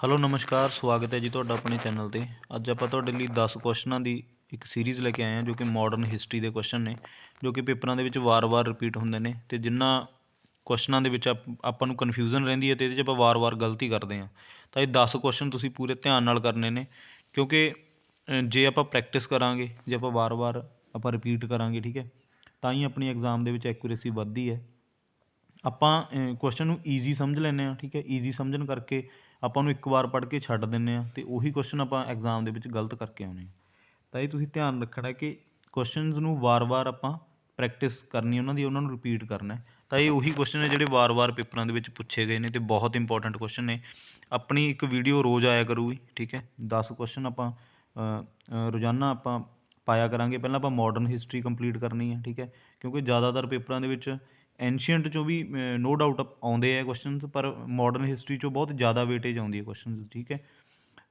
Hello ਨਮਸਕਾਰ, ਸਵਾਗਤ ਹੈ ਜੀ ਤੁਹਾਡਾ ਆਪਣੇ ਚੈਨਲ 'ਤੇ। ਅੱਜ ਆਪਾਂ ਤੁਹਾਡੇ ਲਈ 10 ਕੁਐਸਚਨਾਂ ਦੀ ਇੱਕ ਸੀਰੀਜ਼ ਲੈ ਕੇ ਆਏ ਹਾਂ ਜੋ ਕਿ ਮਾਡਰਨ ਹਿਸਟਰੀ ਦੇ ਕੁਐਸਚਨ ਨੇ, ਜੋ ਕਿ ਪੇਪਰਾਂ ਦੇ ਵਿੱਚ ਵਾਰ-ਵਾਰ ਰਿਪੀਟ ਹੁੰਦੇ ਨੇ ਅਤੇ ਜਿਨ੍ਹਾਂ ਕੁਐਸਚਨਾਂ ਦੇ ਵਿੱਚ ਆਪਾਂ ਨੂੰ ਕਨਫਿਊਜ਼ਨ ਰਹਿੰਦੀ ਹੈ ਅਤੇ ਇਹਦੇ 'ਚ ਆਪਾਂ ਵਾਰ-ਵਾਰ ਗਲਤੀ ਕਰਦੇ ਹਾਂ। ਤਾਂ ਇਹ 10 ਕੁਐਸਚਨ ਤੁਸੀਂ ਪੂਰੇ ਧਿਆਨ ਨਾਲ ਕਰਨੇ ਨੇ, ਕਿਉਂਕਿ ਜੇ ਆਪਾਂ ਪ੍ਰੈਕਟਿਸ ਕਰਾਂਗੇ, ਜੇ ਆਪਾਂ ਵਾਰ-ਵਾਰ ਰਿਪੀਟ ਕਰਾਂਗੇ, ਠੀਕ ਹੈ, ਤਾਂ ਹੀ ਆਪਣੀ ਐਗਜ਼ਾਮ ਦੇ ਵਿੱਚ ਐਕੂਰੇਸੀ ਵੱਧਦੀ ਹੈ। ਆਪਾਂ ਕੁਐਸਚਨ ਨੂੰ ਈਜ਼ੀ ਸਮਝ ਲੈਂਦੇ ਹਾਂ, ਠੀਕ ਹੈ। ਈਜ਼ੀ ਸਮਝਣ ਕਰਕੇ ਆਪਾਂ ਨੂੰ ਇੱਕ ਵਾਰ ਪੜ੍ਹ ਕੇ ਛੱਡ ਦਿੰਦੇ ਹਾਂ ਅਤੇ ਉਹੀ ਕੁਐਸਚਨ ਆਪਾਂ ਐਗਜ਼ਾਮ ਦੇ ਵਿੱਚ ਗਲਤ ਕਰਕੇ ਆਉਂਦੇ ਹਾਂ। ਤਾਂ ਇਹ ਤੁਸੀਂ ਧਿਆਨ ਰੱਖਣਾ ਕਿ ਕੁਐਸਚਨਸ ਨੂੰ ਵਾਰ-ਵਾਰ ਆਪਾਂ ਪ੍ਰੈਕਟਿਸ ਕਰਨੀ, ਉਹਨਾਂ ਨੂੰ ਰਿਪੀਟ ਕਰਨਾ। ਤਾਂ ਇਹ ਉਹੀ ਕੁਐਸਚਨ ਨੇ ਜਿਹੜੇ ਵਾਰ-ਵਾਰ ਪੇਪਰਾਂ ਦੇ ਵਿੱਚ ਪੁੱਛੇ ਗਏ ਨੇ ਅਤੇ ਬਹੁਤ ਇੰਪੋਰਟੈਂਟ ਕੁਐਸਚਨ ਨੇ। ਆਪਣੀ ਇੱਕ ਵੀਡੀਓ ਰੋਜ਼ ਆਇਆ ਕਰੂਗੀ, ਠੀਕ ਹੈ। 10 ਕੁਐਸਚਨ ਆਪਾਂ ਰੋਜ਼ਾਨਾ ਆਪਾਂ ਪਾਇਆ ਕਰਾਂਗੇ। ਪਹਿਲਾਂ ਆਪਾਂ ਮਾਡਰਨ ਹਿਸਟਰੀ ਕੰਪਲੀਟ ਕਰਨੀ ਹੈ, ਠੀਕ ਹੈ, ਕਿਉਂਕਿ ਜ਼ਿਆਦਾਤਰ ਪੇਪਰਾਂ ਦੇ ਵਿੱਚ ਐਨਸ਼ੀਅੰਟ 'ਚੋਂ ਵੀ ਨੋ ਡਾਊਟ ਆਉਂਦੇ ਆ ਕੁਐਸਚਨਸ, ਪਰ ਮਾਡਰਨ ਹਿਸਟਰੀ 'ਚੋਂ ਬਹੁਤ ਜ਼ਿਆਦਾ ਵੇਟੇਜ ਆਉਂਦੀ ਹੈ ਕੁਐਸਚਨਸ, ਠੀਕ ਹੈ।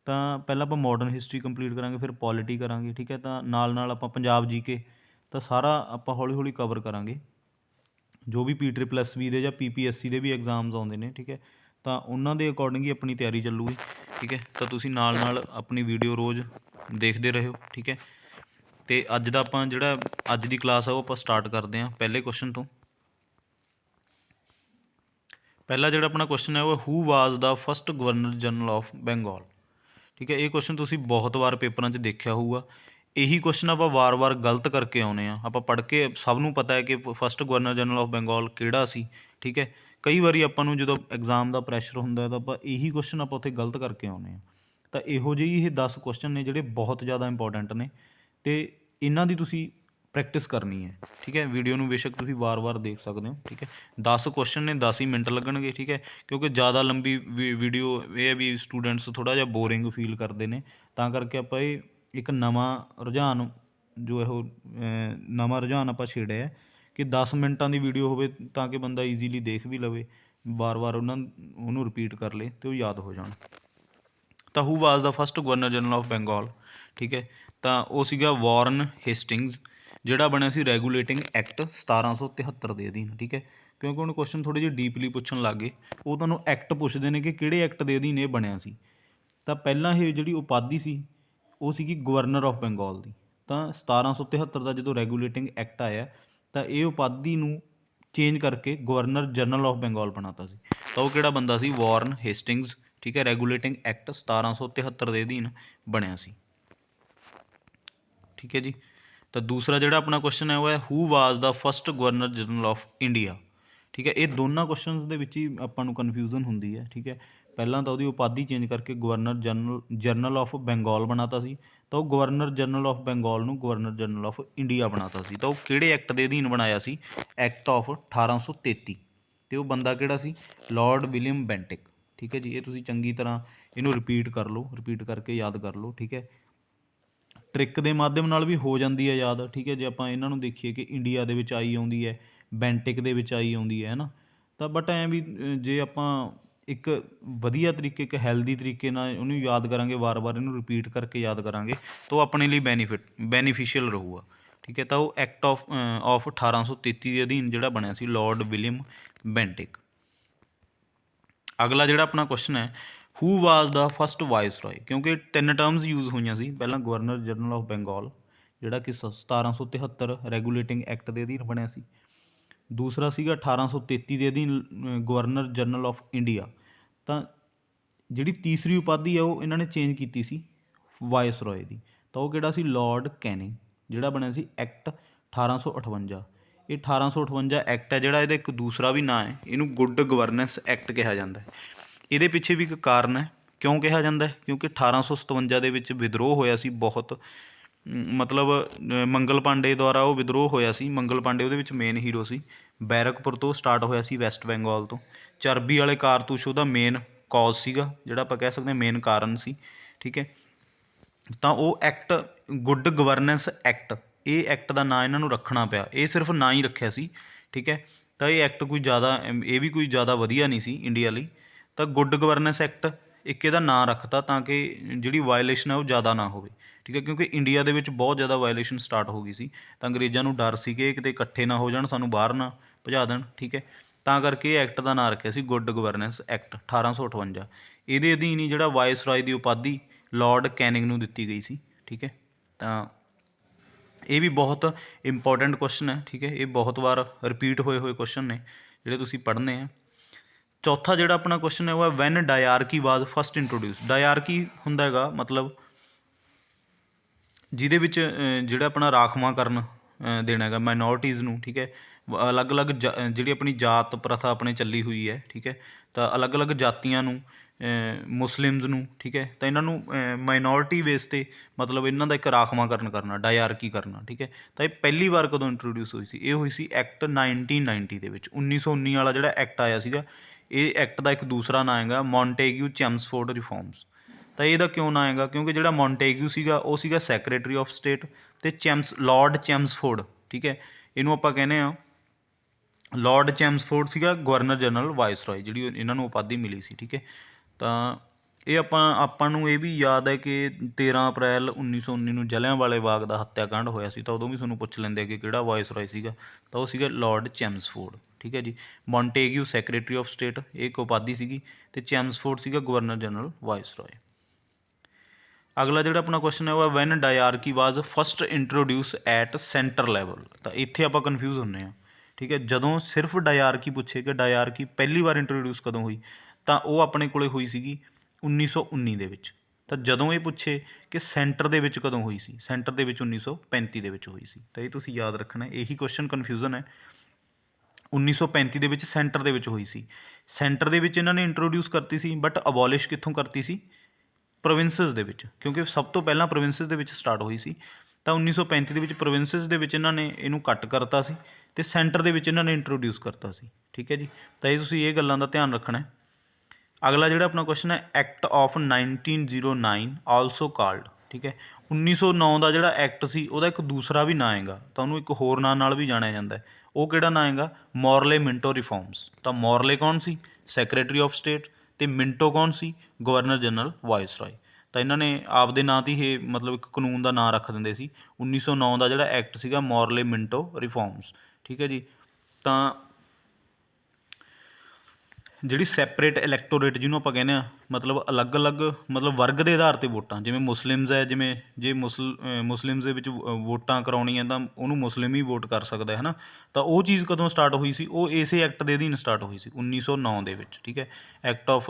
ਤਾਂ ਪਹਿਲਾਂ ਆਪਾਂ ਮਾਡਰਨ ਹਿਸਟਰੀ ਕੰਪਲੀਟ ਕਰਾਂਗੇ, ਫਿਰ ਪੋਲਿਟੀ ਕਰਾਂਗੇ, ਠੀਕ ਹੈ। ਤਾਂ ਨਾਲ ਆਪਾਂ ਪੰਜਾਬ GK ਤਾਂ ਸਾਰਾ ਆਪਾਂ ਹੌਲੀ-ਹੌਲੀ ਕਵਰ ਕਰਾਂਗੇ। ਜੋ ਵੀ PSSB ਦੇ ਜਾਂ PPSC ਦੇ ਵੀ ਐਗਜ਼ਾਮਸ ਆਉਂਦੇ ਨੇ, ਠੀਕ ਹੈ, ਤਾਂ ਉਹਨਾਂ ਦੇ ਅਕੋਰਡਿੰਗ ਹੀ ਆਪਣੀ ਤਿਆਰੀ ਚੱਲੂਗੀ, ਠੀਕ ਹੈ। ਤਾਂ ਤੁਸੀਂ ਨਾਲ ਆਪਣੀ ਵੀਡੀਓ ਰੋਜ਼ ਦੇਖਦੇ ਰਹਿਓ, ਠੀਕ ਹੈ। ਅਤੇ ਅੱਜ ਦੀ ਕਲਾਸ ਆ ਉਹ ਆਪਾਂ ਸਟਾਰਟ ਕਰਦੇ ਹਾਂ ਪਹਿਲੇ ਕੁਐਸਚਨ ਤੋਂ। ਪਹਿਲਾ ਜਿਹੜਾ ਆਪਣਾ ਕੁਐਸਚਨ ਹੈ ਉਹ who was the first governor general of Bengal, ਠੀਕ ਹੈ। ਇਹ ਕੁਐਸਚਨ ਤੁਸੀਂ ਬਹੁਤ ਵਾਰ ਪੇਪਰਾਂ 'ਚ ਦੇਖਿਆ ਹੋਊਗਾ। ਇਹੀ ਕੁਐਸਚਨ ਆਪਾਂ ਵਾਰ-ਵਾਰ ਗਲਤ ਕਰਕੇ ਆਉਂਦੇ ਹਾਂ। ਆਪਾਂ ਪੜ੍ਹ ਕੇ ਸਭ ਨੂੰ ਪਤਾ ਹੈ ਕਿ first governor general of Bengal ਕਿਹੜਾ ਸੀ, ਠੀਕ ਹੈ। ਕਈ ਵਾਰੀ ਆਪਾਂ ਨੂੰ ਜਦੋਂ ਐਗਜ਼ਾਮ ਦਾ ਪ੍ਰੈਸ਼ਰ ਹੁੰਦਾ ਤਾਂ ਆਪਾਂ ਇਹੀ ਕੁਐਸਚਨ ਆਪਾਂ ਉੱਥੇ ਗਲਤ ਕਰਕੇ ਆਉਂਦੇ ਹਾਂ। ਤਾਂ ਇਹੋ ਜਿਹੀ ਇਹ 10 ਕੁਐਸਚਨ ਨੇ ਜਿਹੜੇ ਬਹੁਤ ਜ਼ਿਆਦਾ ਇੰਪੋਰਟੈਂਟ ਨੇ ਅਤੇ ਇਹਨਾਂ ਦੀ ਤੁਸੀਂ ਪ੍ਰੈਕਟਿਸ ਕਰਨੀ ਹੈ, ਠੀਕ ਹੈ। ਵੀਡੀਓ ਨੂੰ ਬੇਸ਼ੱਕ ਤੁਸੀਂ ਵਾਰ-ਵਾਰ ਦੇਖ ਸਕਦੇ ਹੋ, ਠੀਕ ਹੈ। 10 ਕੁਐਸਚਨ ਨੇ, 10 ਹੀ ਮਿੰਟ ਲੱਗਣਗੇ, ਠੀਕ ਹੈ, ਕਿਉਂਕਿ ਜ਼ਿਆਦਾ ਲੰਬੀ ਵੀਡੀਓ ਇਹ ਹੈ ਵੀ ਸਟੂਡੈਂਟਸ ਥੋੜ੍ਹਾ ਜਿਹਾ ਬੋਰਿੰਗ ਫੀਲ ਕਰਦੇ ਨੇ। ਤਾਂ ਕਰਕੇ ਆਪਾਂ ਇਹ ਇੱਕ ਨਵਾਂ ਰੁਝਾਨ ਆਪਾਂ ਛੇੜਿਆ ਕਿ 10 ਮਿੰਟਾਂ ਦੀ ਵੀਡੀਓ ਹੋਵੇ ਤਾਂ ਕਿ ਬੰਦਾ ਈਜ਼ੀਲੀ ਦੇਖ ਵੀ ਲਵੇ, ਵਾਰ-ਵਾਰ ਉਹਨੂੰ ਰਿਪੀਟ ਕਰ ਲਏ ਅਤੇ ਉਹ ਯਾਦ ਹੋ ਜਾਣ। ਤਾਂ who was the first governor general of Bengal, ਠੀਕ ਹੈ। ਤਾਂ ਉਹ ਸੀਗਾ ਵਾਰਨ ਹੇਸਟਿੰਗਸ, ਜਿਹੜਾ ਬਣਿਆ ਸੀ ਰੈਗੂਲੇਟਿੰਗ ਐਕਟ 1773 ਦੇ ਅਧੀਨ, ਠੀਕ ਹੈ। ਕਿਉਂਕਿ ਹੁਣ ਕੁਐਸਚਨ ਥੋੜ੍ਹੇ ਜਿਹੇ ਡੀਪਲੀ ਪੁੱਛਣ ਲੱਗ ਗਏ, ਉਹ ਤੁਹਾਨੂੰ ਐਕਟ ਪੁੱਛਦੇ ਨੇ ਕਿ ਕਿਹੜੇ ਐਕਟ ਦੇ ਅਧੀਨ ਇਹ ਬਣਿਆ ਸੀ। ਤਾਂ ਪਹਿਲਾਂ ਇਹ ਜਿਹੜੀ ਉਪਾਧੀ ਸੀ ਉਹ ਸੀਗੀ ਗਵਰਨਰ ਆਫ ਬੰਗਾਲ ਦੀ। ਤਾਂ 1773 ਦਾ ਜਦੋਂ ਰੈਗੂਲੇਟਿੰਗ ਐਕਟ ਆਇਆ ਤਾਂ ਇਹ ਉਪਾਧੀ ਨੂੰ ਚੇਂਜ ਕਰਕੇ ਗਵਰਨਰ ਜਨਰਲ ਆਫ ਬੰਗਾਲ ਬਣਾਤਾ ਸੀ। ਤਾਂ ਉਹ ਕਿਹੜਾ ਬੰਦਾ ਸੀ? ਵਾਰਨ ਹੇਸਟਿੰਗਸ, ਠੀਕ ਹੈ। ਰੈਗੂਲੇਟਿੰਗ ਐਕਟ 1773 ਦੇ ਅਧੀਨ ਬਣਿਆ ਸੀ, ਠੀਕ ਹੈ ਜੀ। ਤਾਂ ਦੂਸਰਾ ਜਿਹੜਾ ਆਪਣਾ ਕੁਐਸਚਨ ਹੈ ਉਹ ਹੈ who was the first governor general of India, ਠੀਕ ਹੈ। ਇਹ ਦੋਨਾਂ ਕੁਐਸਚਨਸ ਦੇ ਵਿੱਚ ਹੀ ਆਪਾਂ ਨੂੰ ਕਨਫਿਊਜ਼ਨ ਹੁੰਦੀ ਹੈ, ਠੀਕ ਹੈ। ਪਹਿਲਾਂ ਤਾਂ ਉਹਦੀ ਉਪਾਧੀ ਚੇਂਜ ਕਰਕੇ ਗਵਰਨਰ ਜਨਰਲ ਆਫ ਬੰਗਾਲ ਬਣਾਤਾ ਸੀ, ਤਾਂ ਉਹ ਗਵਰਨਰ ਜਨਰਲ ਆਫ ਬੰਗਾਲ ਨੂੰ ਗਵਰਨਰ ਜਨਰਲ ਆਫ ਇੰਡੀਆ ਬਣਾਤਾ ਸੀ। ਤਾਂ ਉਹ ਕਿਹੜੇ ਐਕਟ ਦੇ ਅਧੀਨ ਬਣਾਇਆ ਸੀ? Act of 1833। ਅਤੇ ਉਹ ਬੰਦਾ ਕਿਹੜਾ ਸੀ? ਲਾਰਡ ਵਿਲੀਅਮ ਬੈਂਟਿਕ, ਠੀਕ ਹੈ ਜੀ। ਇਹ ਤੁਸੀਂ ਚੰਗੀ ਤਰ੍ਹਾਂ ਇਹਨੂੰ ਰਿਪੀਟ ਕਰ ਲਓ, ਰਿਪੀਟ ਕਰਕੇ ਯਾਦ ਕਰ ਲਓ, ਠੀਕ ਹੈ। ਟ੍ਰਿਕ ਦੇ ਮਾਧਿਅਮ ਨਾਲ ਵੀ ਹੋ ਜਾਂਦੀ ਹੈ ਯਾਦ, ਠੀਕ ਹੈ। ਜੇ ਆਪਾਂ ਇਹਨਾਂ ਨੂੰ ਦੇਖੀਏ ਕਿ ਇੰਡੀਆ ਦੇ ਵਿੱਚ ਆਈ ਆਉਂਦੀ ਹੈ, ਬੈਂਟਿਕ ਦੇ ਵਿੱਚ ਆਈ ਆਉਂਦੀ ਹੈ ਨਾ, ਤਾਂ ਬਟ ਐਂ ਵੀ ਜੇ ਆਪਾਂ ਇੱਕ ਵਧੀਆ ਤਰੀਕੇ, ਇੱਕ ਹੈਲਦੀ ਤਰੀਕੇ ਨਾਲ ਉਹਨੂੰ ਯਾਦ ਕਰਾਂਗੇ, ਵਾਰ-ਵਾਰ ਇਹਨੂੰ ਰਿਪੀਟ ਕਰਕੇ ਯਾਦ ਕਰਾਂਗੇ ਤਾਂ ਉਹ ਆਪਣੇ ਲਈ ਬੈਨੀਫਿਸ਼ੀਅਲ ਰਹੂਗਾ, ਠੀਕ ਹੈ। ਤਾਂ ਉਹ ਐਕਟ ਆਫ 1833 ਦੇ ਅਧੀਨ ਜਿਹੜਾ ਬਣਿਆ ਸੀ ਲਾਰਡ ਵਿਲੀਅਮ ਬੈਂਟਿਕ। ਅਗਲਾ ਜਿਹੜਾ ਆਪਣਾ ਕੁਐਸਚਨ ਹੈ ਹੂ ਵਾਜ਼ ਦਾ ਫਸਟ ਵਾਇਸਰੋਏ, ਕਿਉਂਕਿ 3 ਟਰਮਸ ਯੂਜ਼ ਹੋਈਆਂ ਸੀ। ਪਹਿਲਾਂ ਗਵਰਨਰ ਜਨਰਲ ਆਫ ਬੰਗਾਲ ਜਿਹੜਾ ਕਿ 1773 ਰੈਗੂਲੇਟਿੰਗ ਐਕਟ ਦੇ ਅਧੀਨ ਬਣਿਆ ਸੀ। ਦੂਸਰਾ ਸੀਗਾ 1833 ਦੇ ਅਧੀਨ ਗਵਰਨਰ ਜਨਰਲ ਆਫ ਇੰਡੀਆ। ਤਾਂ ਜਿਹੜੀ ਤੀਸਰੀ ਉਪਾਧੀ ਆ ਉਹ ਇਹਨਾਂ ਨੇ ਚੇਂਜ ਕੀਤੀ ਸੀ ਵਾਇਸਰੋਏ ਦੀ। ਤਾਂ ਉਹ ਕਿਹੜਾ ਸੀ? ਲਾਰਡ ਕੈਨਿੰਗ, ਜਿਹੜਾ ਬਣਿਆ ਸੀ ਐਕਟ 1858। ਇਹ 1858 ਐਕਟ ਹੈ ਜਿਹੜਾ, ਇਹਦਾ ਇੱਕ ਦੂਸਰਾ ਵੀ ਨਾਂ ਹੈ, ਇਹਨੂੰ ਗੁੱਡ ਗਵਰਨੈਂਸ ਐਕਟ ਕਿਹਾ ਜਾਂਦਾ ਹੈ। ਇਹਦੇ ਪਿੱਛੇ ਵੀ ਇੱਕ ਕਾਰਨ ਹੈ ਕਿਉਂ ਕਿਹਾ ਜਾਂਦਾ ਹੈ, ਕਿਉਂਕਿ 1857 ਦੇ ਵਿੱਚ ਵਿਦਰੋਹ ਹੋਇਆ ਸੀ ਬਹੁਤ, ਮਤਲਬ ਮੰਗਲ ਪਾਂਡੇ ਦੁਆਰਾ ਉਹ ਵਿਦਰੋਹ ਹੋਇਆ ਸੀ। ਮੰਗਲ ਪਾਂਡੇ ਉਹਦੇ ਵਿੱਚ ਮੇਨ ਹੀਰੋ ਸੀ। ਬੈਰਕਪੁਰ ਤੋਂ ਸਟਾਰਟ ਹੋਇਆ ਸੀ, ਵੈਸਟ ਬੰਗਾਲ ਤੋਂ। ਚਰਬੀ ਵਾਲੇ ਕਾਰਤੂਸ ਉਹਦਾ ਮੇਨ ਕੌਜ਼ ਸੀਗਾ, ਜਿਹੜਾ ਆਪਾਂ ਕਹਿ ਸਕਦੇ ਹਾਂ ਮੇਨ ਕਾਰਨ ਸੀ, ਠੀਕ ਹੈ। ਤਾਂ ਉਹ ਐਕਟ ਗੁੱਡ ਗਵਰਨੈਂਸ ਐਕਟ, ਇਹ ਐਕਟ ਦਾ ਨਾਂ ਇਹਨਾਂ ਨੂੰ ਰੱਖਣਾ ਪਿਆ। ਇਹ ਸਿਰਫ ਨਾਂ ਹੀ ਰੱਖਿਆ ਸੀ, ਠੀਕ ਹੈ। ਤਾਂ ਇਹ ਐਕਟ ਇਹ ਵੀ ਕੋਈ ਜ਼ਿਆਦਾ ਵਧੀਆ ਨਹੀਂ ਸੀ ਇੰਡੀਆ ਲਈ। ਤਾਂ ਗੁੱਡ ਗਵਰਨੈਂਸ ਐਕਟ ਇੱਕ ਇਹਦਾ ਨਾਂ ਰੱਖਤਾ ਤਾਂ ਕਿ ਜਿਹੜੀ ਵਾਇਲੇਸ਼ਨ ਹੈ ਉਹ ਜ਼ਿਆਦਾ ਨਾ ਹੋਵੇ, ਠੀਕ ਹੈ। ਕਿਉਂਕਿ ਇੰਡੀਆ ਦੇ ਵਿੱਚ ਬਹੁਤ ਜ਼ਿਆਦਾ ਵਾਇਲੇਸ਼ਨ ਸਟਾਰਟ ਹੋ ਗਈ ਸੀ, ਤਾਂ ਅੰਗਰੇਜ਼ਾਂ ਨੂੰ ਡਰ ਸੀ ਕਿ ਕਿਤੇ ਇਕੱਠੇ ਨਾ ਹੋ ਜਾਣ, ਸਾਨੂੰ ਬਾਹਰ ਨਾ ਭਜਾ ਦੇਣ, ਠੀਕ ਹੈ। ਤਾਂ ਕਰਕੇ ਇਹ ਐਕਟ ਦਾ ਨਾਂ ਰੱਖਿਆ ਸੀ ਗੁੱਡ ਗਵਰਨੈਂਸ ਐਕਟ 1858। ਇਹਦੇ ਅਧੀਨ ਹੀ ਜਿਹੜਾ ਵਾਇਸਰਾਏ ਦੀ ਉਪਾਧੀ ਲਾਰਡ ਕੈਨਿੰਗ ਨੂੰ ਦਿੱਤੀ ਗਈ ਸੀ। ਠੀਕ ਹੈ, ਤਾਂ ਇਹ ਵੀ ਬਹੁਤ ਇੰਪੋਰਟੈਂਟ ਕੁਐਸਚਨ ਹੈ। ਠੀਕ ਹੈ, ਇਹ ਬਹੁਤ ਵਾਰ ਰਿਪੀਟ ਹੋਏ ਹੋਏ ਕੁਐਸਚਨ ਨੇ ਜਿਹੜੇ ਤੁਸੀਂ ਪੜ੍ਹਨੇ ਆ। ਚੌਥਾ ਜਿਹੜਾ ਆਪਣਾ ਕੁਐਸਚਨ ਹੈ ਉਹ ਹੈ when dyarchy was first introduce. ਡਾਇਆਰਕੀ ਹੁੰਦਾ ਹੈਗਾ ਮਤਲਬ ਜਿਹਦੇ ਵਿੱਚ ਜਿਹੜਾ ਆਪਣਾ ਰਾਖਵਾਂਕਰਨ ਦੇਣਾ ਹੈਗਾ ਮਾਈਨੋਰਟੀਜ਼ ਨੂੰ। ਠੀਕ ਹੈ, ਅਲੱਗ-ਅਲੱਗ ਜਿਹੜੀ ਆਪਣੀ ਜਾਤ ਪ੍ਰਥਾ ਆਪਣੇ ਚੱਲੀ ਹੋਈ ਹੈ। ਠੀਕ ਹੈ, ਤਾਂ ਅਲੱਗ-ਅਲੱਗ ਜਾਤੀਆਂ ਨੂੰ, ਮੁਸਲਿਮਸ ਨੂੰ, ਠੀਕ ਹੈ, ਤਾਂ ਇਹਨਾਂ ਨੂੰ ਮਾਈਨੋਰਟੀ ਬੇਸ 'ਤੇ ਮਤਲਬ ਇਹਨਾਂ ਦਾ ਇੱਕ ਰਾਖਵਾਂਕਰਨ ਕਰਨਾ, ਡਾਇਆਰਕੀ ਕਰਨਾ। ਠੀਕ ਹੈ, ਤਾਂ ਇਹ ਪਹਿਲੀ ਵਾਰ ਕਦੋਂ ਇੰਟਰੋਡਿਊਸ ਹੋਈ ਸੀ? ਇਹ ਹੋਈ ਸੀ ਐਕਟ 1990 ਦੇ ਵਿੱਚ। 1919 ਵਾਲਾ ਜਿਹੜਾ ਐਕਟ ਆਇਆ ਸੀਗਾ, ਇਹ ਐਕਟ ਦਾ ਇੱਕ ਦੂਸਰਾ ਨਾਂ ਹੈਗਾ ਮੌਂਟੇਗਿਊ ਚੈਮਸਫੋਰਡ ਰਿਫੋਰਮਸ। ਤਾਂ ਇਹਦਾ ਕਿਉਂ ਨਾਂ ਹੈਗਾ? ਕਿਉਂਕਿ ਜਿਹੜਾ ਮੌਂਟੇਗਿਊ ਸੀਗਾ ਉਹ ਸੀਗਾ ਸੈਕਰੇਟਰੀ ਆਫ ਸਟੇਟ, ਅਤੇ ਲਾਰਡ ਚੈਮਸਫੋਰਡ, ਠੀਕ ਹੈ, ਇਹਨੂੰ ਆਪਾਂ ਕਹਿੰਦੇ ਹਾਂ ਲਾਰਡ ਚੈਮਸਫੋਰਡ ਸੀਗਾ ਗਵਰਨਰ ਜਨਰਲ ਵਾਇਸਰਾਏ, ਜਿਹੜੀ ਇਹਨਾਂ ਨੂੰ ਉਪਾਧੀ ਮਿਲੀ ਸੀ। ਠੀਕ ਹੈ, ਤਾਂ ਇਹ ਆਪਾਂ ਨੂੰ ਇਹ ਵੀ ਯਾਦ ਹੈ ਕਿ 13 ਅਪ੍ਰੈਲ 1919 ਨੂੰ ਜਲਿਆਂਵਾਲੇ ਬਾਗ ਦਾ ਹੱਤਿਆਕਾਂਡ ਹੋਇਆ ਸੀ। ਤਾਂ ਉਦੋਂ ਵੀ ਤੁਹਾਨੂੰ ਪੁੱਛ ਲੈਂਦੇ ਕਿ ਕਿਹੜਾ ਵਾਇਸਰਾਏ ਸੀਗਾ, ਤਾਂ ਉਹ ਸੀਗਾ ਲਾਰਡ ਚੈਮਸਫੋਰਡ। ਠੀਕ ਹੈ ਜੀ, ਮੌਂਟੇਗਿਊ ਸੈਕਰੇਟਰੀ ਆਫ ਸਟੇਟ ਇਹ ਇੱਕ ਉਪਾਧੀ ਸੀਗੀ, ਅਤੇ ਚੈਮਸਫੋਰਡ ਸੀਗਾ ਗਵਰਨਰ ਜਨਰਲ ਵਾਇਸਰਾਏ। ਅਗਲਾ ਜਿਹੜਾ ਆਪਣਾ ਕੁਐਸਚਨ ਹੈ ਉਹ ਹੈ when dyarchy was first introduce at centre level. ਤਾਂ ਇੱਥੇ ਆਪਾਂ ਕਨਫਿਊਜ਼ ਹੁੰਦੇ ਹਾਂ। ਠੀਕ ਹੈ, ਜਦੋਂ ਸਿਰਫ ਡਾਇਆਰਕੀ ਪੁੱਛੇ ਕਿ ਡਾਇਆਰਕੀ ਪਹਿਲੀ ਵਾਰ ਇੰਟਰੋਡਿਊਸ ਕਦੋਂ ਹੋਈ, ਤਾਂ ਉਹ ਆਪਣੇ ਕੋਲੇ ਹੋਈ ਸੀਗੀ 1919 ਦੇ ਵਿੱਚ। ਤਾਂ ਜਦੋਂ ਇਹ ਪੁੱਛੇ ਕਿ ਸੈਂਟਰ ਦੇ ਵਿੱਚ ਕਦੋਂ ਹੋਈ ਸੀ, ਸੈਂਟਰ ਦੇ ਵਿੱਚ 1935 ਦੇ ਵਿੱਚ ਹੋਈ ਸੀ। ਤਾਂ ਇਹ ਤੁਸੀਂ ਯਾਦ ਰੱਖਣਾ, ਇਹੀ ਕੁਐਸਚਨ ਕਨਫਿਊਜ਼ਨ ਹੈ। 1935 ਦੇ ਵਿੱਚ ਸੈਂਟਰ ਦੇ ਵਿੱਚ ਹੋਈ ਸੀ। ਸੈਂਟਰ ਦੇ ਵਿੱਚ ਇਹਨਾਂ ਨੇ ਇੰਟਰੋਡਿਊਸ ਕਰਤੀ ਸੀ, ਬਟ ਅਬੋਲਿਸ਼ ਕਿੱਥੋਂ ਕਰਤੀ ਸੀ? ਪ੍ਰੋਵਿੰਸਿਸ ਦੇ ਵਿੱਚ, ਕਿਉਂਕਿ ਸਭ ਤੋਂ ਪਹਿਲਾਂ ਪ੍ਰੋਵਿੰਸਿਸ ਦੇ ਵਿੱਚ ਸਟਾਰਟ ਹੋਈ ਸੀ। ਤਾਂ 1935 ਦੇ ਵਿੱਚ ਪ੍ਰੋਵਿੰਸਿਸ ਦੇ ਵਿੱਚ ਇਹਨਾਂ ਨੇ ਇਹਨੂੰ ਕੱਟ ਕਰਤਾ ਸੀ, ਅਤੇ ਸੈਂਟਰ ਦੇ ਵਿੱਚ ਇਹਨਾਂ ਨੇ ਇੰਟਰੋਡਿਊਸ ਕਰਤਾ ਸੀ। ਠੀਕ ਹੈ ਜੀ, ਤਾਂ ਇਹ ਤੁਸੀਂ ਇਹ ਗੱਲਾਂ ਦਾ ਧਿਆਨ ਰੱਖਣਾ। ਅਗਲਾ ਜਿਹੜਾ ਆਪਣਾ ਕੁਐਸਚਨ ਹੈ ਐਕਟ ਆਫ 1909 ਆਲਸੋ ਕਾਲਡ। ਠੀਕ ਹੈ, 1909 ਦਾ ਜਿਹੜਾ ਐਕਟ ਸੀ ਉਹਦਾ ਇੱਕ ਦੂਸਰਾ ਵੀ ਨਾਂ ਹੈਗਾ, ਤਾਂ ਉਹਨੂੰ ਇੱਕ ਹੋਰ ਨਾਂ ਨਾਲ ਵੀ ਜਾਣਿਆ ਜਾਂਦਾ ਹੈ। ਉਹ ਕਿਹੜਾ ਨਾਂ ਹੈਗਾ? ਮੋਰਲੇ ਮਿੰਟੋ ਰਿਫੋਰਮਸ। ਤਾਂ ਮੋਰਲੇ ਕੌਣ ਸੀ? ਸੈਕਰੇਟਰੀ ਆਫ ਸਟੇਟ, ਅਤੇ ਮਿੰਟੋ ਕੌਣ ਸੀ? Governor general viceroy. ਤਾਂ ਇਹਨਾਂ ਨੇ ਆਪਦੇ ਨਾਂ 'ਤੇ ਇਹ ਮਤਲਬ ਇੱਕ ਕਾਨੂੰਨ ਦਾ ਨਾਂ ਰੱਖ ਦਿੰਦੇ ਸੀ। 1909 ਦਾ ਜਿਹੜਾ ਐਕਟ ਸੀਗਾ ਮੋਰਲੇ ਮਿੰਟੋ ਰਿਫੋਰਮਸ। ਠੀਕ ਹੈ ਜੀ, ਤਾਂ ਜਿਹੜੀ ਸੈਪਰੇਟ ਇਲੈਕਟੋਰੇਟ ਜਿਹਨੂੰ ਆਪਾਂ ਕਹਿੰਦੇ ਹਾਂ, ਮਤਲਬ ਅਲੱਗ-ਅਲੱਗ ਮਤਲਬ ਵਰਗ ਦੇ ਆਧਾਰ 'ਤੇ ਵੋਟਾਂ, ਜਿਵੇਂ ਮੁਸਲਿਮਸ ਹੈ, ਜਿਵੇਂ ਜੇ ਮੁਸਲਿਮਸ ਦੇ ਵਿੱਚ ਵੋਟਾਂ ਕਰਾਉਣੀਆਂ ਤਾਂ ਉਹਨੂੰ ਮੁਸਲਿਮ ਹੀ ਵੋਟ ਕਰ ਸਕਦਾ ਹੈ ਨਾ। ਤਾਂ ਉਹ ਚੀਜ਼ ਕਦੋਂ ਸਟਾਰਟ ਹੋਈ ਸੀ? ਉਹ ਇਸੇ ਐਕਟ ਦੇ ਅਧੀਨ ਸਟਾਰਟ ਹੋਈ ਸੀ 1909 ਦੇ ਵਿੱਚ। ਠੀਕ ਹੈ, ਐਕਟ ਆਫ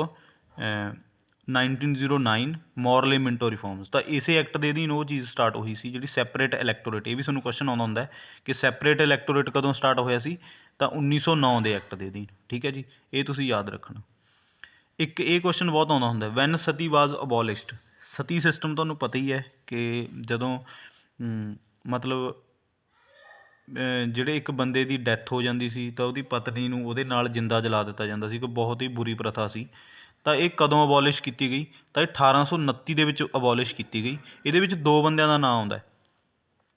1909 ਮੋਰਲੇ ਮਿੰਟੋ ਰਿਫੋਰਮਸ। ਤਾਂ ਇਸੇ ਐਕਟ ਦੇ ਅਧੀਨ ਉਹ ਚੀਜ਼ ਸਟਾਰਟ ਹੋਈ ਸੀ ਜਿਹੜੀ ਸੈਪਰੇਟ ਇਲੈਕਟੋਰੇਟ। ਇਹ ਵੀ ਤੁਹਾਨੂੰ ਕੁਐਸਚਨ ਆਉਂਦਾ ਹੁੰਦਾ ਕਿ ਸੈਪਰੇਟ ਇਲੈਕਟੋਰੇਟ ਕਦੋਂ ਸਟਾਰਟ ਹੋਇਆ ਸੀ? ਤਾਂ 1909 ਦੇ ਐਕਟ ਦੇ ਅਧੀਨ। ਠੀਕ ਹੈ ਜੀ, ਇਹ ਤੁਸੀਂ ਯਾਦ ਰੱਖਣਾ। ਇੱਕ ਇਹ ਕੁਐਸਚਨ ਬਹੁਤ ਆਉਂਦਾ ਹੁੰਦਾ, ਵੈਨ ਸਤੀ ਵਾਜ਼ ਅਬੋਲਿਸ਼ਡ। ਸਤੀ ਸਿਸਟਮ ਤੁਹਾਨੂੰ ਪਤਾ ਹੀ ਹੈ ਕਿ ਜਦੋਂ ਮਤਲਬ ਜਿਹੜੇ ਇੱਕ ਬੰਦੇ ਦੀ ਡੈਥ ਹੋ ਜਾਂਦੀ ਸੀ ਤਾਂ ਉਹਦੀ ਪਤਨੀ ਨੂੰ ਉਹਦੇ ਨਾਲ ਜਿੰਦਾ ਜਲਾ ਦਿੱਤਾ ਜਾਂਦਾ ਸੀ, ਕਿ ਬਹੁਤ ਹੀ ਬੁਰੀ ਪ੍ਰਥਾ ਸੀ। ਤਾਂ ਇਹ ਕਦੋਂ ਅਬੋਲਿਸ਼ ਕੀਤੀ ਗਈ? ਤਾਂ ਇਹ 1829 ਦੇ ਵਿੱਚ ਅਬੋਲਿਸ਼ ਕੀਤੀ ਗਈ। ਇਹਦੇ ਵਿੱਚ ਦੋ ਬੰਦਿਆਂ ਦਾ ਨਾਂ ਆਉਂਦਾ,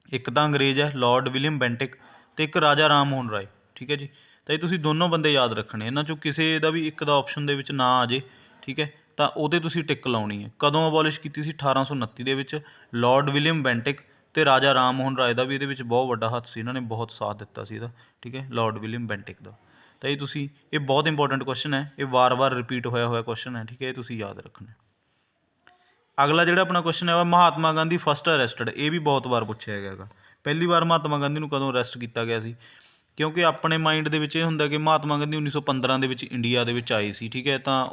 ਇੱਕ ਤਾਂ ਅੰਗਰੇਜ਼ ਹੈ ਲਾਰਡ ਵਿਲੀਅਮ ਬੈਂਟਿਕ, ਅਤੇ ਇੱਕ ਰਾਜਾ ਰਾਮ ਮੋਹਨ ਰਾਏ। ਠੀਕ ਹੈ ਜੀ, ਤਾਂ ਇਹ ਤੁਸੀਂ ਦੋਨੋਂ ਬੰਦੇ ਯਾਦ ਰੱਖਣੇ। ਇਹਨਾਂ 'ਚੋਂ ਕਿਸੇ ਦਾ ਵੀ ਇੱਕ ਦਾ ਆਪਸ਼ਨ ਦੇ ਵਿੱਚ ਨਾਂ ਆ ਜੇ, ਠੀਕ ਹੈ, ਤਾਂ ਉਹਦੇ ਤੁਸੀਂ ਟਿਕ ਲਾਉਣੀ ਹੈ। ਕਦੋਂ ਅਬੋਲਿਸ਼ ਕੀਤੀ ਸੀ? 1829 ਦੇ ਵਿੱਚ। ਲਾਰਡ ਵਿਲੀਅਮ ਬੈਂਟਿਕ ਅਤੇ ਰਾਜਾ ਰਾਮ ਮੋਹਨ ਰਾਏ ਦਾ ਵੀ ਇਹਦੇ ਵਿੱਚ ਬਹੁਤ ਵੱਡਾ ਹੱਥ ਸੀ, ਇਹਨਾਂ ਨੇ ਬਹੁਤ ਸਾਥ ਦਿੱਤਾ ਸੀ ਇਹਦਾ। ਠੀਕ ਹੈ, ਲਾਰਡ ਵਿਲੀਅਮ ਬੈਂਟਿਕ ਦਾ। ਤਾਂ ਇਹ ਬਹੁਤ ਇੰਪੋਰਟੈਂਟ ਕੁਐਸਚਨ ਹੈ, ਇਹ ਵਾਰ-ਵਾਰ ਰਿਪੀਟ ਹੋਇਆ ਕੁਐਸਚਨ ਹੈ। ਠੀਕ ਹੈ, ਇਹ ਤੁਸੀਂ ਯਾਦ ਰੱਖਣਾ। ਅਗਲਾ ਜਿਹੜਾ ਆਪਣਾ ਕੁਐਸਚਨ ਹੈ ਉਹ ਮਹਾਤਮਾ ਗਾਂਧੀ ਫਸਟ ਅਰੈਸਟਡ। ਇਹ ਵੀ ਬਹੁਤ ਵਾਰ ਪੁੱਛਿਆ ਗਿਆ ਹੈਗਾ। ਪਹਿਲੀ ਵਾਰ ਮਹਾਤਮਾ ਗਾਂਧੀ ਨੂੰ ਕਦੋਂ ਅਰੈਸਟ ਕੀਤਾ ਗਿਆ ਸੀ? ਕਿਉਂਕਿ ਆਪਣੇ ਮਾਈਂਡ ਦੇ ਵਿੱਚ ਇਹ ਹੁੰਦਾ ਕਿ ਮਹਾਤਮਾ ਗਾਂਧੀ 1915 ਦੇ ਵਿੱਚ ਇੰਡੀਆ ਦੇ ਵਿੱਚ ਆਏ ਸੀ। ਠੀਕ ਹੈ, ਤਾਂ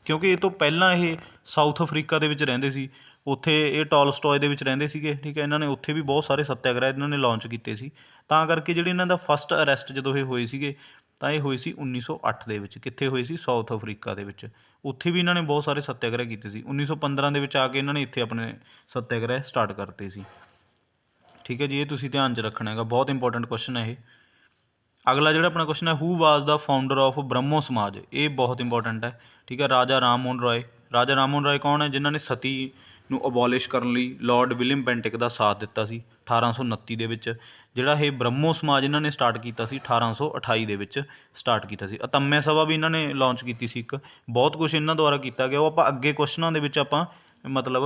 ਕਿਉਂਕਿ ਇਹ ਤੋਂ ਪਹਿਲਾਂ ਇਹ ਸਾਊਥ ਅਫਰੀਕਾ ਦੇ ਵਿੱਚ ਰਹਿੰਦੇ ਸੀ, ਉੱਥੇ ਇਹ ਟੋਲਸਟੋਏ ਦੇ ਵਿੱਚ ਰਹਿੰਦੇ ਸੀਗੇ। ਠੀਕ ਹੈ, ਇਹਨਾਂ ਨੇ ਉੱਥੇ ਵੀ ਬਹੁਤ ਸਾਰੇ ਸੱਤਿਆਗ੍ਰਹਿ ਇਹਨਾਂ ਨੇ ਲਾਂਚ ਕੀਤੇ ਸੀ। ਤਾਂ ਕਰਕੇ ਜਿਹੜੀ ਇਹਨਾਂ ਦਾ ਫਸਟ ਅਰੈਸਟ ਜਦੋਂ ਇਹ ਹੋਏ ਸੀਗੇ, ਤਾਂ ਇਹ ਹੋਈ ਸੀ 1908 ਦੇ ਵਿੱਚ। ਕਿੱਥੇ ਹੋਈ ਸੀ? ਸਾਊਥ ਅਫਰੀਕਾ ਦੇ ਵਿੱਚ। ਉੱਥੇ ਵੀ ਇਹਨਾਂ ਨੇ ਬਹੁਤ ਸਾਰੇ ਸੱਤਿਆਗ੍ਰਹਿ ਕੀਤੇ ਸੀ। 1915 ਦੇ ਵਿੱਚ ਆ ਕੇ ਇਹਨਾਂ ਨੇ ਇੱਥੇ ਆਪਣੇ ਸੱਤਿਆਗ੍ਰਹਿ ਸਟਾਰਟ ਕਰਤੇ ਸੀ। ਠੀਕ ਹੈ ਜੀ, ਇਹ ਤੁਸੀਂ ਧਿਆਨ 'ਚ ਰੱਖਣਾ ਹੈਗਾ, ਬਹੁਤ ਇੰਪੋਰਟੈਂਟ ਕੁਐਸਚਨ ਹੈ ਇਹ। ਅਗਲਾ ਜਿਹੜਾ ਆਪਣਾ ਕੁਐਸਚਨ ਹੈ who was the founder of Brahmo ਸਮਾਜ। ਇਹ ਬਹੁਤ ਇੰਪੋਰਟੈਂਟ ਹੈ। ਠੀਕ ਹੈ, ਰਾਜਾ ਰਾਮ ਮੋਹਨ ਰਾਏ। ਰਾਜਾ ਰਾਮ ਮੋਹਨ ਰਾਏ ਕੌਣ ਹੈ? ਜਿਨ੍ਹਾਂ ਨੇ ਸਤੀ ਨੂੰ ਅਬੋਲਿਸ਼ ਕਰਨ ਲਈ ਲਾਰਡ ਵਿਲੀਅਮ ਬੈਂਟਿਕ ਦਾ ਸਾਥ ਦਿੱਤਾ ਸੀ 1829 ਦੇ ਵਿੱਚ। ਜਿਹੜਾ ਇਹ ਬ੍ਰਹਮੋ ਸਮਾਜ ਇਹਨਾਂ ਨੇ ਸਟਾਰਟ ਕੀਤਾ ਸੀ 1828 ਦੇ ਵਿੱਚ ਸਟਾਰਟ ਕੀਤਾ ਸੀ। ਅਤੰਮਿਆ ਸਭਾ ਵੀ ਇਹਨਾਂ ਨੇ ਲਾਂਚ ਕੀਤੀ ਸੀ ਇੱਕ। ਬਹੁਤ ਕੁਛ ਇਹਨਾਂ ਦੁਆਰਾ ਕੀਤਾ ਗਿਆ, ਉਹ ਆਪਾਂ ਅੱਗੇ ਕੁਐਸਚਨਾਂ ਦੇ ਵਿੱਚ ਆਪਾਂ ਮਤਲਬ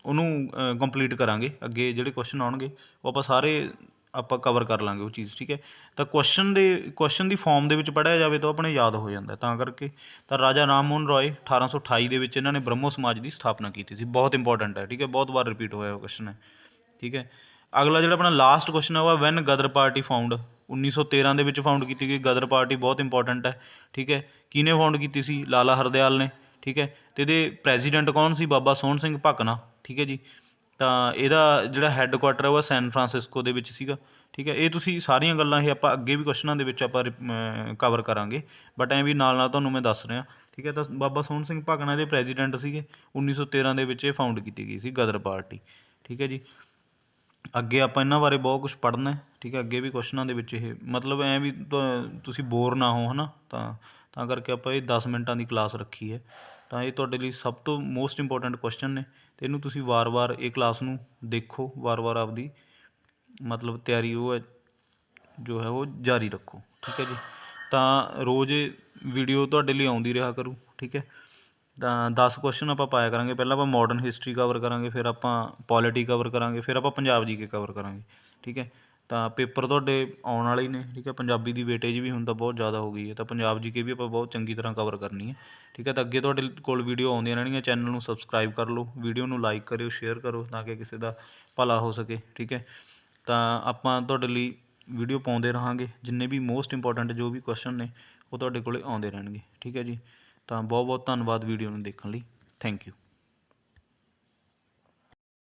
ਉਹਨੂੰ ਕੰਪਲੀਟ ਕਰਾਂਗੇ। ਅੱਗੇ ਜਿਹੜੇ ਕੁਐਸਚਨ ਆਉਣਗੇ ਉਹ ਆਪਾਂ ਸਾਰੇ ਆਪਾਂ ਕਵਰ ਕਰ ਲਾਂਗੇ ਉਹ ਚੀਜ਼, ਠੀਕ ਹੈ। ਤਾਂ ਕੁਐਸਚਨ ਦੀ ਫੋਰਮ ਦੇ ਵਿੱਚ ਪੜ੍ਹਿਆ ਜਾਵੇ ਤਾਂ ਆਪਣੇ ਯਾਦ ਹੋ ਜਾਂਦਾ, ਤਾਂ ਕਰਕੇ ਤਾਂ ਰਾਜਾ ਰਾਮ ਮੋਹਨ ਰਾਏ 1828 ਦੇ ਵਿੱਚ ਇਹਨਾਂ ਨੇ ਬ੍ਰਹਮੋ ਸਮਾਜ ਦੀ ਸਥਾਪਨਾ ਕੀਤੀ ਸੀ। ਬਹੁਤ ਇੰਪੋਰਟੈਂਟ ਹੈ, ਠੀਕ ਹੈ, ਬਹੁਤ ਵਾਰ ਰਿਪੀਟ ਹੋਇਆ ਉਹ ਕੁਐਸਚਨ ਹੈ, ਠੀਕ ਹੈ। ਅਗਲਾ ਜਿਹੜਾ ਆਪਣਾ ਲਾਸਟ ਕੁਐਸਚਨ ਹੈ ਉਹ ਵੈਨ ਗਦਰ ਪਾਰਟੀ ਫਾਊਂਡ, 1913 ਦੇ ਵਿੱਚ ਫਾਊਂਡ ਕੀਤੀ ਗਈ ਗਦਰ ਪਾਰਟੀ, ਬਹੁਤ ਇੰਪੋਰਟੈਂਟ ਹੈ, ਠੀਕ ਹੈ। ਕਿਹਨੇ ਫਾਊਂਡ ਕੀਤੀ ਸੀ? ਲਾਲਾ ਹਰਦਿਆਲ ਨੇ, ਠੀਕ ਹੈ। ਅਤੇ ਇਹਦੇ ਪ੍ਰੈਜ਼ੀਡੈਂਟ ਕੌਣ ਸੀ? ਬਾਬਾ ਸੋਹਣ ਸਿੰਘ ਭਕਨਾ, ਠੀਕ ਹੈ ਜੀ। ਤਾਂ ਇਹਦਾ ਜਿਹੜਾ ਹੈੱਡਕੁਆਟਰ ਹੈ ਉਹ ਸੈਨ ਫਰਾਂਸਿਸਕੋ ਦੇ ਵਿੱਚ ਸੀਗਾ, ਠੀਕ ਹੈ। ਇਹ ਤੁਸੀਂ ਸਾਰੀਆਂ ਗੱਲਾਂ ਇਹ ਆਪਾਂ ਅੱਗੇ ਵੀ ਕੁਐਸਚਨਾਂ ਦੇ ਵਿੱਚ ਆਪਾਂ ਕਵਰ ਕਰਾਂਗੇ, ਬਟ ਐਂ ਵੀ ਨਾਲ ਨਾਲ ਤੁਹਾਨੂੰ ਮੈਂ ਦੱਸ ਰਿਹਾ, ਠੀਕ ਹੈ। ਤਾਂ ਬਾਬਾ ਸੋਹਣ ਸਿੰਘ ਭਕਨਾ ਦੇ ਪ੍ਰੈਜ਼ੀਡੈਂਟ ਸੀਗੇ। 1913 ਦੇ ਵਿੱਚ ਇਹ ਫਾਊਂਡ ਕੀਤੀ ਗਈ ਸੀ ਗਦਰ ਪਾਰਟੀ, ਠੀਕ ਹੈ ਜੀ। ਅੱਗੇ ਆਪਾਂ ਇਹਨਾਂ ਬਾਰੇ ਬਹੁਤ ਕੁਛ ਪੜ੍ਹਨਾ, ਠੀਕ ਹੈ। ਅੱਗੇ ਵੀ ਕੁਐਸਚਨਾਂ ਦੇ ਵਿੱਚ ਇਹ ਮਤਲਬ ਐਂ ਵੀ ਤੁਸੀਂ ਬੋਰ ਨਾ ਹੋ, ਹੈ ਨਾ, ਤਾਂ ਕਰਕੇ ਆਪਾਂ ਇਹ 10 ਮਿੰਟਾਂ ਦੀ ਕਲਾਸ ਰੱਖੀ ਹੈ। ਤਾਂ ਇਹ ਤੁਹਾਡੇ ਲਈ ਸਭ ਤੋਂ ਮੋਸਟ ਇੰਪੋਰਟੈਂਟ ਕੁਐਸਚਨ ਨੇ, ਅਤੇ ਇਹਨੂੰ ਤੁਸੀਂ ਵਾਰ-ਵਾਰ ਇਹ ਕਲਾਸ ਨੂੰ ਦੇਖੋ, ਵਾਰ-ਵਾਰ ਆਪਦੀ ਮਤਲਬ ਤਿਆਰੀ ਉਹ ਹੈ ਜੋ ਹੈ ਉਹ ਜਾਰੀ ਰੱਖੋ, ਠੀਕ ਹੈ ਜੀ। ਤਾਂ ਰੋਜ਼ ਵੀਡੀਓ ਤੁਹਾਡੇ ਲਈ ਆਉਂਦੀ ਰਿਹਾ ਕਰੂ, ਠੀਕ ਹੈ। ਤਾਂ 10 ਕੁਐਸਚਨ ਆਪਾਂ ਪਾਇਆ ਕਰਾਂਗੇ। ਪਹਿਲਾਂ ਆਪਾਂ ਮੋਡਰਨ ਹਿਸਟਰੀ ਕਵਰ ਕਰਾਂਗੇ, ਫਿਰ ਆਪਾਂ ਪੋਲੀਟੀ ਕਵਰ ਕਰਾਂਗੇ, ਫਿਰ ਆਪਾਂ ਪੰਜਾਬ GK ਕਵਰ ਕਰਾਂਗੇ, ਠੀਕ ਹੈ। ਤਾਂ ਪੇਪਰ ਤੁਹਾਡੇ ਆਉਣ ਵਾਲੇ ਹੀ ਨੇ, ਠੀਕ ਹੈ। ਪੰਜਾਬੀ ਦੀ ਵੇਟੇਜ ਵੀ ਹੁਣ ਤਾਂ ਬਹੁਤ ਜ਼ਿਆਦਾ ਹੋ ਗਈ ਹੈ, ਤਾਂ ਪੰਜਾਬ GK ਵੀ ਆਪਾਂ ਬਹੁਤ ਚੰਗੀ ਤਰ੍ਹਾਂ ਕਵਰ ਕਰਨੀ ਹੈ, ਠੀਕ ਹੈ। ਤਾਂ ਅੱਗੇ ਤੁਹਾਡੇ ਕੋਲ ਵੀਡੀਓ ਆਉਂਦੀਆਂ ਰਹਿਣਗੀਆਂ। ਚੈਨਲ ਨੂੰ ਸਬਸਕ੍ਰਾਈਬ ਕਰ ਲਓ, ਵੀਡੀਓ ਨੂੰ ਲਾਈਕ ਕਰਿਓ, ਸ਼ੇਅਰ ਕਰੋ ਤਾਂ ਕਿ ਕਿਸੇ ਦਾ ਭਲਾ ਹੋ ਸਕੇ, ਠੀਕ ਹੈ। ਤਾਂ ਆਪਾਂ ਤੁਹਾਡੇ ਲਈ ਵੀਡੀਓ ਪਾਉਂਦੇ ਰਹਾਂਗੇ, ਜਿੰਨੇ ਵੀ ਮੋਸਟ ਇੰਪੋਰਟੈਂਟ ਜੋ ਵੀ ਕੁਐਸਚਨ ਨੇ ਉਹ ਤੁਹਾਡੇ ਕੋਲ ਆਉਂਦੇ ਰਹਿਣਗੇ, ਠੀਕ ਹੈ ਜੀ। ਤਾਂ ਬਹੁਤ ਬਹੁਤ ਧੰਨਵਾਦ ਵੀਡੀਓ ਨੂੰ ਦੇਖਣ ਲਈ, ਥੈਂਕ ਯੂ।